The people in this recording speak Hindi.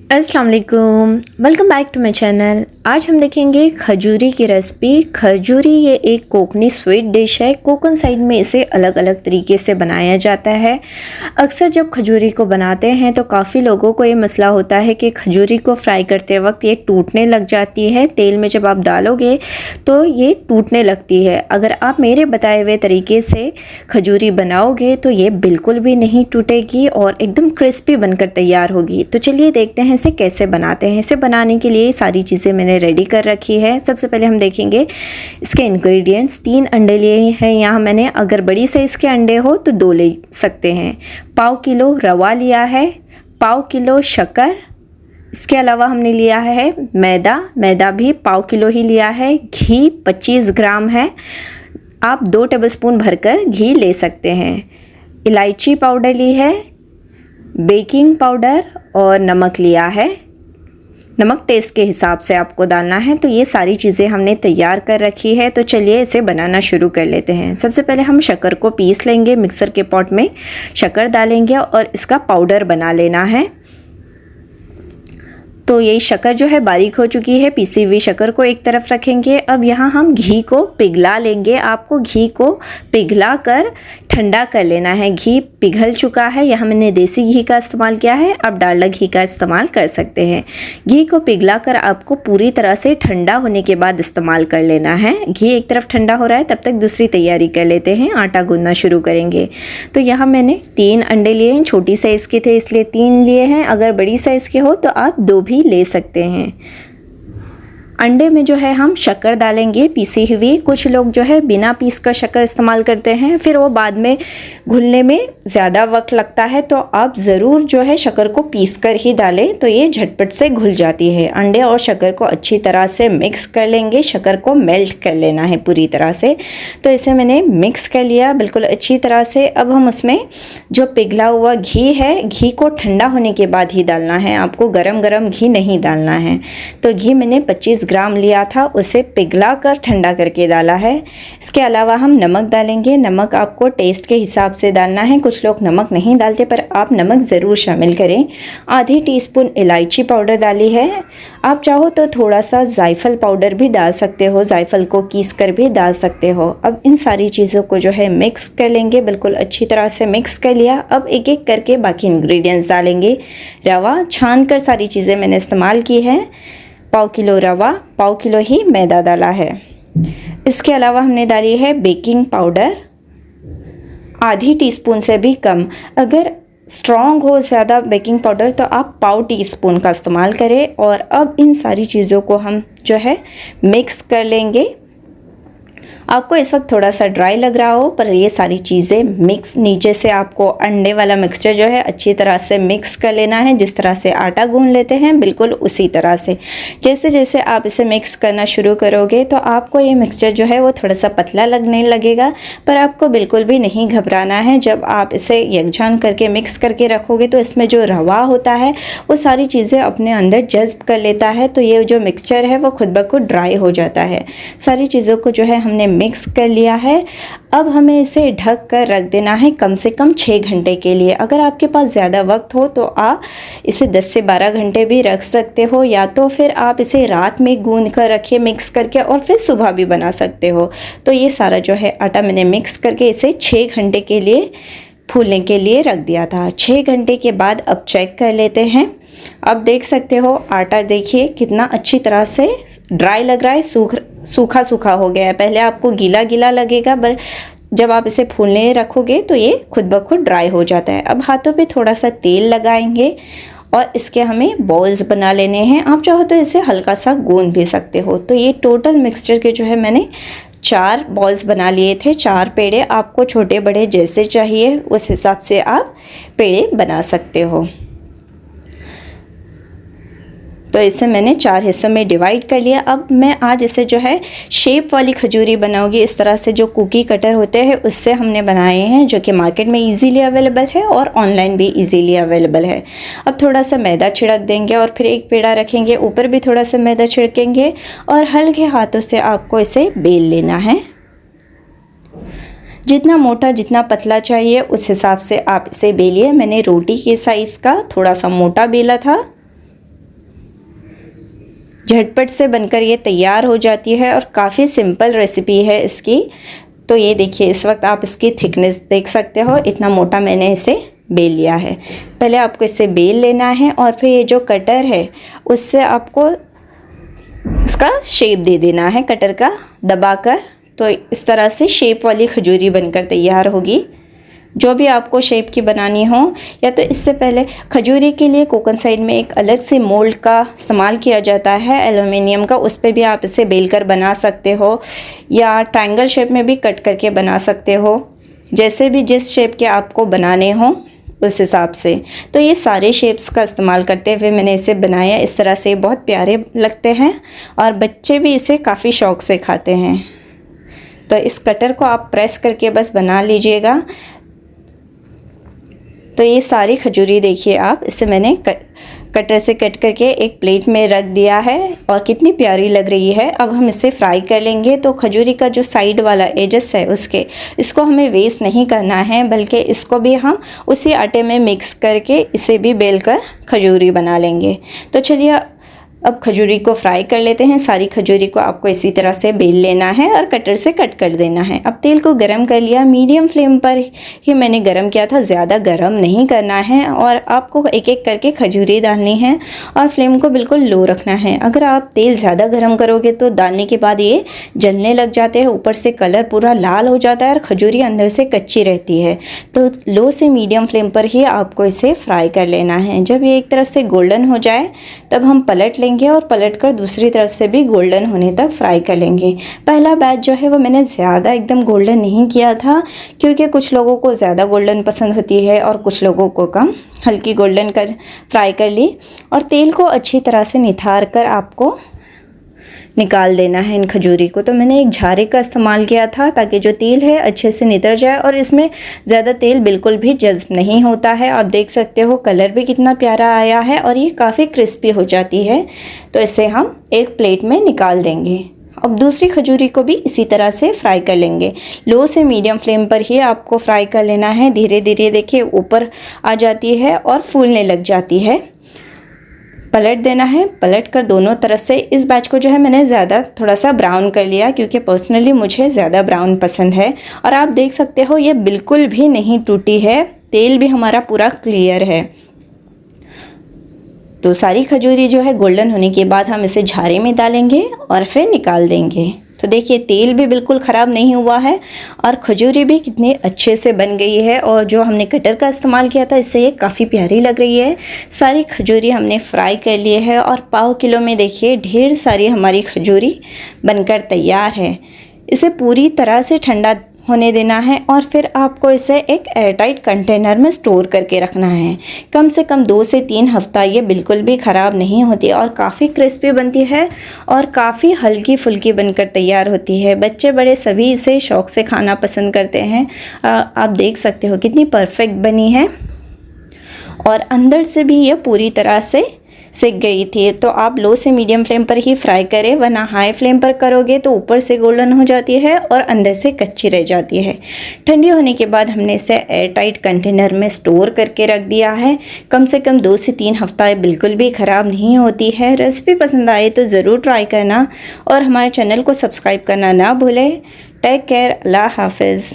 अस्सलाम वालेकुम, welcome back to my channel. आज हम देखेंगे खजूरी की रेसिपी। खजूरी ये एक कोकनी स्वीट डिश है। कोकन साइड में इसे अलग अलग तरीके से बनाया जाता है। अक्सर जब खजूरी को बनाते हैं तो काफ़ी लोगों को ये मसला होता है कि खजूरी को फ्राई करते वक्त ये टूटने लग जाती है। तेल में जब आप डालोगे तो ये टूटने लगती है। अगर आप मेरे बताए हुए तरीके से खजूरी बनाओगे तो ये बिल्कुल भी नहीं टूटेगी और एकदम क्रिस्पी बनकर तैयार होगी। तो चलिए देखते हैं इसे कैसे बनाते हैं। इसे बनाने के लिए सारी चीज़ें मैंने रेडी कर रखी है। सबसे पहले हम देखेंगे इसके इंग्रेडिएंट्स। 3 अंडे लिए हैं यहाँ मैंने। अगर बड़ी साइज़ के अंडे हो तो 2 ले सकते हैं। पाव किलो रवा लिया है, पाव किलो शक्कर, इसके अलावा हमने लिया है मैदा भी पाव किलो ही लिया है। घी 25 ग्राम है, आप 2 टेबलस्पून भरकर घी ले सकते हैं। इलायची पाउडर ली है, बेकिंग पाउडर और नमक लिया है। नमक टेस्ट के हिसाब से आपको डालना है। तो ये सारी चीज़ें हमने तैयार कर रखी है। तो चलिए इसे बनाना शुरू कर लेते हैं। सबसे पहले हम शक्कर को पीस लेंगे। मिक्सर के पॉट में शक्कर डालेंगे और इसका पाउडर बना लेना है। तो ये शक्कर जो है बारीक हो चुकी है। पीसी हुई शक्कर को एक तरफ रखेंगे। अब यहाँ हम घी को पिघला लेंगे। आपको घी को पिघला कर ठंडा कर लेना है। घी पिघल चुका है। यहाँ मैंने देसी घी का इस्तेमाल किया है, आप डालडा घी का इस्तेमाल कर सकते हैं। घी को पिघला कर आपको पूरी तरह से ठंडा होने के बाद इस्तेमाल कर लेना है। घी एक तरफ ठंडा हो रहा है, तब तक दूसरी तैयारी कर लेते हैं। आटा गूंदना शुरू करेंगे। तो यहाँ मैंने 3 अंडे लिए हैं। छोटी साइज़ के थे इसलिए 3 लिए हैं। अगर बड़ी साइज़ के हो तो आप 2 भी ले सकते हैं। अंडे में जो है हम शक्कर डालेंगे पीसी हुई। कुछ लोग जो है बिना पीस कर शक्कर इस्तेमाल करते हैं, फिर वो बाद में घुलने में ज़्यादा वक्त लगता है। तो आप ज़रूर जो है शक्कर को पीस कर ही डालें, तो ये झटपट से घुल जाती है। अंडे और शक्कर को अच्छी तरह से मिक्स कर लेंगे। शक्कर को मेल्ट कर लेना है पूरी तरह से। तो इसे मैंने मिक्स कर लिया बिल्कुल अच्छी तरह से। अब हम उसमें जो पिघला हुआ घी है, घी को ठंडा होने के बाद ही डालना है। आपको गरम गरम घी नहीं डालना है। तो घी मैंने 25 ग्राम लिया था, उसे पिघला कर ठंडा करके डाला है। इसके अलावा हम नमक डालेंगे। नमक आपको टेस्ट के हिसाब से डालना है। कुछ लोग नमक नहीं डालते, पर आप नमक ज़रूर शामिल करें। आधी टीस्पून इलायची पाउडर डाली है। आप चाहो तो थोड़ा सा जायफल पाउडर भी डाल सकते हो, जायफल को कीस कर भी डाल सकते हो। अब इन सारी चीज़ों को जो है मिक्स कर लेंगे। बिल्कुल अच्छी तरह से मिक्स कर लिया। अब एक एक करके बाकी इंग्रेडिएंट्स डालेंगे। रवा छान कर सारी चीज़ें मैंने इस्तेमाल की है। पाव किलो रवा, पाव किलो ही मैदा डाला है। इसके अलावा हमने डाली है बेकिंग पाउडर, आधी टीस्पून से भी कम। अगर स्ट्रॉन्ग हो ज़्यादा बेकिंग पाउडर तो आप पाव टीस्पून का इस्तेमाल करें। और अब इन सारी चीज़ों को हम जो है मिक्स कर लेंगे। आपको इस वक्त थोड़ा सा ड्राई लग रहा हो, पर ये सारी चीज़ें मिक्स, नीचे से आपको अंडे वाला मिक्सचर जो है अच्छी तरह से मिक्स कर लेना है। जिस तरह से आटा गूंद लेते हैं बिल्कुल उसी तरह से। जैसे जैसे आप इसे मिक्स करना शुरू करोगे तो आपको ये मिक्सचर जो है वो थोड़ा सा पतला लगने लगेगा, पर आपको बिल्कुल भी नहीं घबराना है। जब आप इसे यकजान करके मिक्स करके रखोगे तो इसमें जो रवा होता है वो सारी चीज़ें अपने अंदर जज्ब कर लेता है। तो ये जो मिक्सचर है वो खुद ब खुद ड्राई हो जाता है। सारी चीज़ों को जो है हमने मिक्स कर लिया है। अब हमें इसे ढक कर रख देना है कम से कम 6 घंटे के लिए। अगर आपके पास ज़्यादा वक्त हो तो आप इसे 10 से 12 घंटे भी रख सकते हो, या तो फिर आप इसे रात में गूंद कर रखिए मिक्स करके और फिर सुबह भी बना सकते हो। तो ये सारा जो है आटा मैंने मिक्स करके इसे 6 घंटे के लिए फूलने के लिए रख दिया था। 6 घंटे के बाद अब चेक कर लेते हैं। अब देख सकते हो आटा देखिए कितना अच्छी तरह से ड्राई लग रहा है, सूखा सूखा हो गया है। पहले आपको गीला गीला लगेगा, पर जब आप इसे फूलने रखोगे तो ये खुद ब खुद ड्राई हो जाता है। अब हाथों पे थोड़ा सा तेल लगाएंगे और इसके हमें बॉल्स बना लेने हैं। आप चाहो तो इसे हल्का सा गूंद भी सकते हो। तो ये टोटल मिक्सचर के जो है मैंने 4 बॉल्स बना लिए थे, 4 पेड़े। आपको छोटे बड़े जैसे चाहिए उस हिसाब से आप पेड़े बना सकते हो। तो इसे मैंने 4 हिस्सों में डिवाइड कर लिया। अब मैं आज इसे जो है शेप वाली खजूरी बनाऊंगी। इस तरह से जो कुकी कटर होते हैं उससे हमने बनाए हैं, जो कि मार्केट में इजीली अवेलेबल है और ऑनलाइन भी इजीली अवेलेबल है। अब थोड़ा सा मैदा छिड़क देंगे और फिर एक पेड़ा रखेंगे, ऊपर भी थोड़ा सा मैदा छिड़केंगे और हल्के हाथों से आपको इसे बेल लेना है। जितना मोटा जितना पतला चाहिए उस हिसाब से आप इसे बेलिए। मैंने रोटी के साइज़ का थोड़ा सा मोटा बेला था। झटपट से बनकर ये तैयार हो जाती है और काफ़ी सिंपल रेसिपी है इसकी। तो ये देखिए, इस वक्त आप इसकी थिकनेस देख सकते हो, इतना मोटा मैंने इसे बेल लिया है। पहले आपको इसे बेल लेना है और फिर ये जो कटर है उससे आपको इसका शेप दे देना है, कटर का दबाकर। तो इस तरह से शेप वाली खजूरी बनकर तैयार होगी। जो भी आपको शेप की बनानी हो, या तो इससे पहले खजूरी के लिए कोकन साइड में एक अलग से मोल्ड का इस्तेमाल किया जाता है एल्युमिनियम का, उस पर भी आप इसे बेल कर बना सकते हो, या ट्रायंगल शेप में भी कट करके बना सकते हो, जैसे भी जिस शेप के आपको बनाने हो उस हिसाब से। तो ये सारे शेप्स का इस्तेमाल करते हुए मैंने इसे बनाया। इस तरह से बहुत प्यारे लगते हैं और बच्चे भी इसे काफ़ी शौक़ से खाते हैं। तो इस कटर को आप प्रेस करके बस बना लीजिएगा। तो ये सारी खजूरी देखिए आप, इसे मैंने कटर से कट करके एक प्लेट में रख दिया है और कितनी प्यारी लग रही है। अब हम इसे फ्राई कर लेंगे। तो खजूरी का जो साइड वाला एजेस है उसके, इसको हमें वेस्ट नहीं करना है, बल्कि इसको भी हम उसी आटे में मिक्स करके इसे भी बेल कर खजूरी बना लेंगे। तो चलिए अब खजूरी को फ्राई कर लेते हैं। सारी खजूरी को आपको इसी तरह से बेल लेना है और कटर से कट कर देना है। अब तेल को गरम कर लिया, मीडियम फ्लेम पर ही मैंने गरम किया था, ज़्यादा गरम नहीं करना है। और आपको एक एक करके खजूरी डालनी है और फ्लेम को बिल्कुल लो रखना है। अगर आप तेल ज़्यादा गरम करोगे तो डालने के बाद ये जलने लग जाते हैं, ऊपर से कलर पूरा लाल हो जाता है और खजूरी अंदर से कच्ची रहती है। तो लो से मीडियम फ्लेम पर ही आपको इसे फ्राई कर लेना है। जब ये एक तरफ से गोल्डन हो जाए तब हम पलट लेंगे और पलटकर दूसरी तरफ से भी गोल्डन होने तक फ्राई कर लेंगे। पहला बैच जो है वो मैंने ज़्यादा एकदम गोल्डन नहीं किया था, क्योंकि कुछ लोगों को ज़्यादा गोल्डन पसंद होती है और कुछ लोगों को कम। हल्की गोल्डन कर फ्राई कर ली और तेल को अच्छी तरह से निथार कर आपको निकाल देना है इन खजूरी को। तो मैंने एक झारे का इस्तेमाल किया था ताकि जो तेल है अच्छे से नितर जाए और इसमें ज़्यादा तेल बिल्कुल भी जज्ब नहीं होता है। आप देख सकते हो कलर भी कितना प्यारा आया है और ये काफ़ी क्रिस्पी हो जाती है। तो इसे हम एक प्लेट में निकाल देंगे। अब दूसरी खजूरी को भी इसी तरह से फ्राई कर लेंगे। लो से मीडियम फ्लेम पर ही आपको फ्राई कर लेना है। धीरे धीरे देखिए ऊपर आ जाती है और फूलने लग जाती है। पलट देना है, पलट कर दोनों तरफ से। इस बैच को जो है मैंने ज़्यादा थोड़ा सा ब्राउन कर लिया, क्योंकि पर्सनली मुझे ज़्यादा ब्राउन पसंद है। और आप देख सकते हो ये बिल्कुल भी नहीं टूटी है, तेल भी हमारा पूरा क्लियर है। तो सारी खजूरी जो है गोल्डन होने के बाद हम इसे झारे में डालेंगे और फिर निकाल देंगे। तो देखिए तेल भी बिल्कुल ख़राब नहीं हुआ है और खजूरी भी कितने अच्छे से बन गई है। और जो हमने कटर का इस्तेमाल किया था इससे ये काफ़ी प्यारी लग रही है। सारी खजूरी हमने फ्राई कर लिए है और पाव किलो में देखिए ढेर सारी हमारी खजूरी बनकर तैयार है। इसे पूरी तरह से ठंडा होने देना है और फिर आपको इसे एक एयरटाइट कंटेनर में स्टोर करके रखना है। कम से कम 2 से 3 हफ्ता ये बिल्कुल भी ख़राब नहीं होती और काफ़ी क्रिस्पी बनती है और काफ़ी हल्की फुल्की बनकर तैयार होती है। बच्चे बड़े सभी इसे शौक़ से खाना पसंद करते हैं। आप देख सकते हो कितनी परफेक्ट बनी है और अंदर से भी ये पूरी तरह से सिक गई थी। तो आप लो से मीडियम फ्लेम पर ही फ्राई करें, वरना हाई फ्लेम पर करोगे तो ऊपर से गोल्डन हो जाती है और अंदर से कच्ची रह जाती है। ठंडी होने के बाद हमने इसे एयर टाइट कंटेनर में स्टोर करके रख दिया है। कम से कम 2 से 3 हफ्ता बिल्कुल भी ख़राब नहीं होती है। रेसिपी पसंद आए तो ज़रूर ट्राई करना और हमारे चैनल को सब्सक्राइब करना ना भूलें। टेक केयर, अल्लाह हाफिज़।